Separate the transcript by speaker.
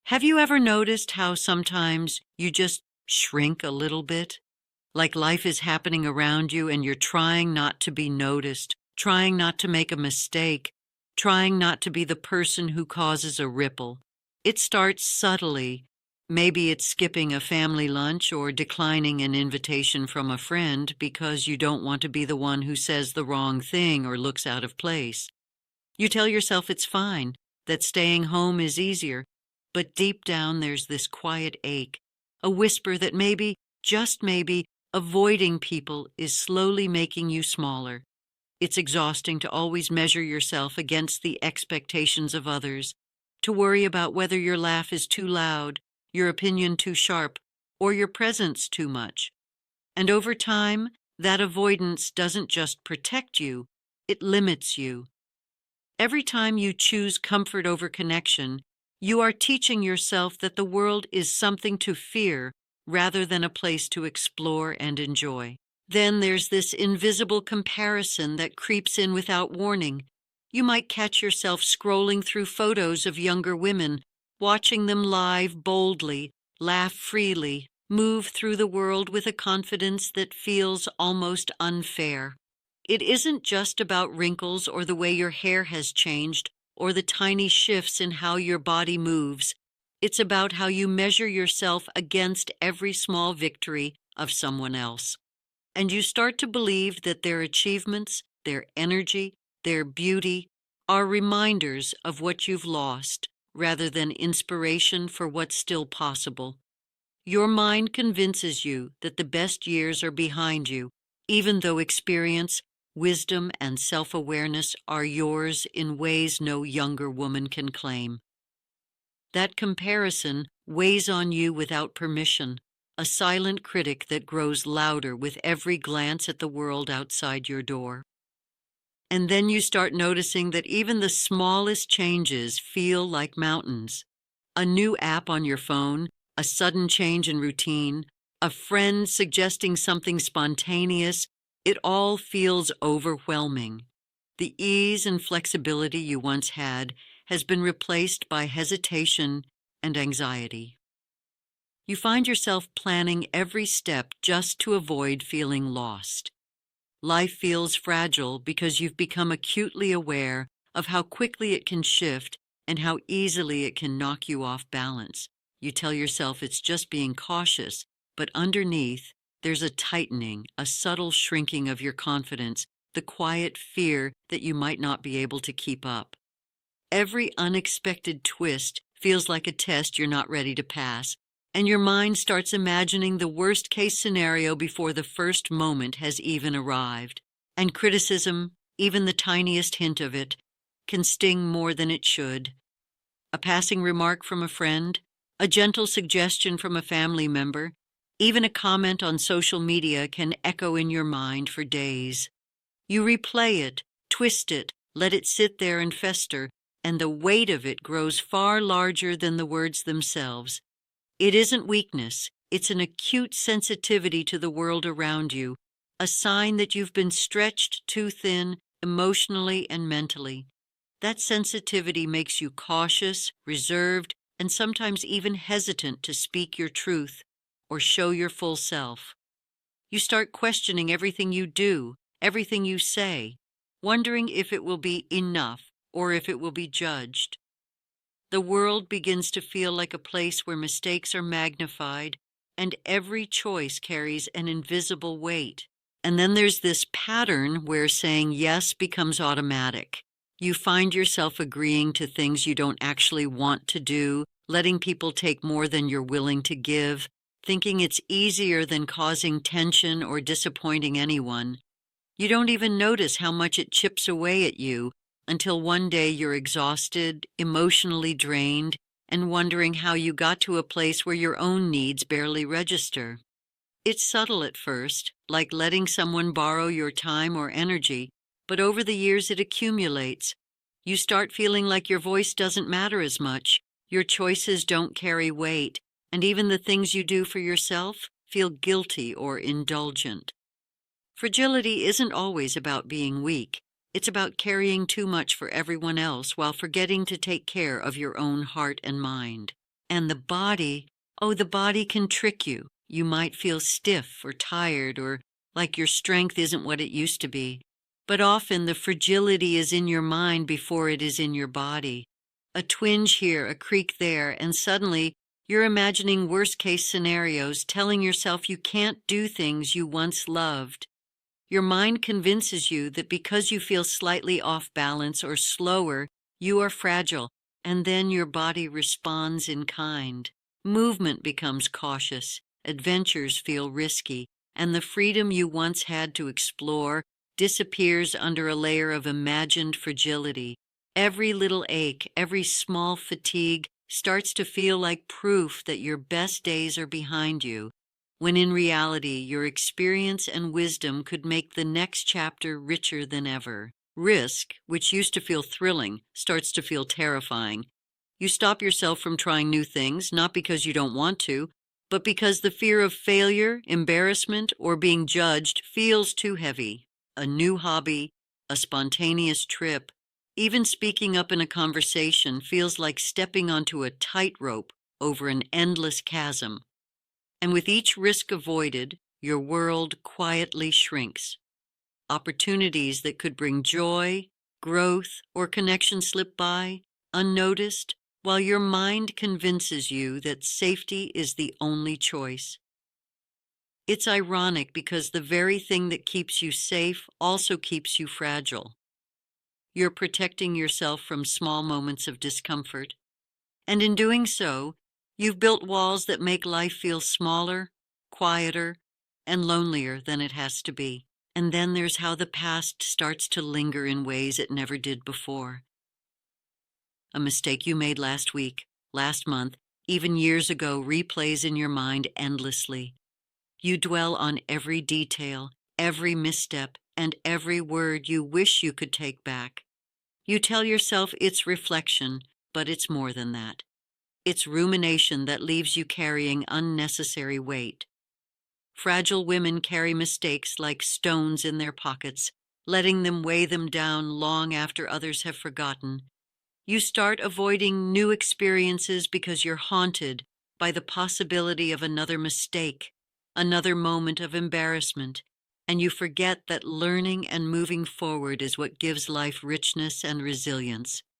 Speaker 1: Have you ever noticed how sometimes you just shrink a little bit? Like life is happening around you and you're trying not to be noticed, trying not to make a mistake, trying not to be the person who causes a ripple. It starts subtly. Maybe it's skipping a family lunch or declining an invitation from a friend because you don't want to be the one who says the wrong thing or looks out of place. You tell yourself it's fine, that staying home is easier, but deep down there's this quiet ache, a whisper that maybe, just maybe, avoiding people is slowly making you smaller. It's exhausting to always measure yourself against the expectations of others, to worry about whether your laugh is too loud, your opinion too sharp, or your presence too much. And over time, that avoidance doesn't just protect you, it limits you. Every time you choose comfort over connection, you are teaching yourself that the world is something to fear rather than a place to explore and enjoy. Then there's this invisible comparison that creeps in without warning. You might catch yourself scrolling through photos of younger women, watching them live boldly, laugh freely, move through the world with a confidence that feels almost unfair. It isn't just about wrinkles or the way your hair has changed or the tiny shifts in how your body moves. It's about how you measure yourself against every small victory of someone else. And you start to believe that their achievements, their energy, their beauty are reminders of what you've lost rather than inspiration for what's still possible. Your mind convinces you that the best years are behind you, even though experience, wisdom, and self-awareness are yours in ways no younger woman can claim. That comparison weighs on you without permission, a silent critic that grows louder with every glance at the world outside your door. And then you start noticing that even the smallest changes feel like mountains. A new app on your phone, a sudden change in routine, a friend suggesting something spontaneous, it all feels overwhelming. The ease and flexibility you once had has been replaced by hesitation and anxiety. You find yourself planning every step just to avoid feeling lost. Life feels fragile because you've become acutely aware of how quickly it can shift and how easily it can knock you off balance. You tell yourself it's just being cautious, but underneath, there's a tightening, a subtle shrinking of your confidence, the quiet fear that you might not be able to keep up. Every unexpected twist feels like a test you're not ready to pass, and your mind starts imagining the worst-case scenario before the first moment has even arrived. And criticism, even the tiniest hint of it, can sting more than it should. A passing remark from a friend, a gentle suggestion from a family member, even a comment on social media can echo in your mind for days. You replay it, twist it, let it sit there and fester, and the weight of it grows far larger than the words themselves. It isn't weakness, it's an acute sensitivity to the world around you, a sign that you've been stretched too thin emotionally and mentally. That sensitivity makes you cautious, reserved, and sometimes even hesitant to speak your truth or show your full self. You start questioning everything you do, everything you say, wondering if it will be enough or if it will be judged. The world begins to feel like a place where mistakes are magnified and every choice carries an invisible weight. And then there's this pattern where saying yes becomes automatic. You find yourself agreeing to things you don't actually want to do, letting people take more than you're willing to give, thinking it's easier than causing tension or disappointing anyone. You don't even notice how much it chips away at you until one day you're exhausted, emotionally drained, and wondering how you got to a place where your own needs barely register. It's subtle at first, like letting someone borrow your time or energy, but over the years it accumulates. You start feeling like your voice doesn't matter as much, your choices don't carry weight, and even the things you do for yourself feel guilty or indulgent. Fragility isn't always about being weak. It's about carrying too much for everyone else while forgetting to take care of your own heart and mind. And the body, oh, the body can trick you. You might feel stiff or tired or like your strength isn't what it used to be. But often the fragility is in your mind before it is in your body. A twinge here, a creak there, and suddenly you're imagining worst-case scenarios, telling yourself you can't do things you once loved. Your mind convinces you that because you feel slightly off balance or slower, you are fragile, and then your body responds in kind. Movement becomes cautious, adventures feel risky, and the freedom you once had to explore disappears under a layer of imagined fragility. Every little ache, every small fatigue starts to feel like proof that your best days are behind you, when in reality your experience and wisdom could make the next chapter richer than ever. Risk, which used to feel thrilling, starts to feel terrifying. You stop yourself from trying new things, not because you don't want to, but because the fear of failure, embarrassment, or being judged feels too heavy. A new hobby, a spontaneous trip, even speaking up in a conversation feels like stepping onto a tightrope over an endless chasm. And with each risk avoided, your world quietly shrinks. Opportunities that could bring joy, growth, or connection slip by, unnoticed, while your mind convinces you that safety is the only choice. It's ironic because the very thing that keeps you safe also keeps you fragile. You're protecting yourself from small moments of discomfort, and in doing so, you've built walls that make life feel smaller, quieter, and lonelier than it has to be. And then there's how the past starts to linger in ways it never did before. A mistake you made last week, last month, even years ago replays in your mind endlessly. You dwell on every detail, every misstep, and every word you wish you could take back. You tell yourself it's reflection, but it's more than that. It's rumination that leaves you carrying unnecessary weight. Fragile women carry mistakes like stones in their pockets, letting them weigh them down long after others have forgotten. You start avoiding new experiences because you're haunted by the possibility of another mistake, another moment of embarrassment, and you forget that learning and moving forward is what gives life richness and resilience.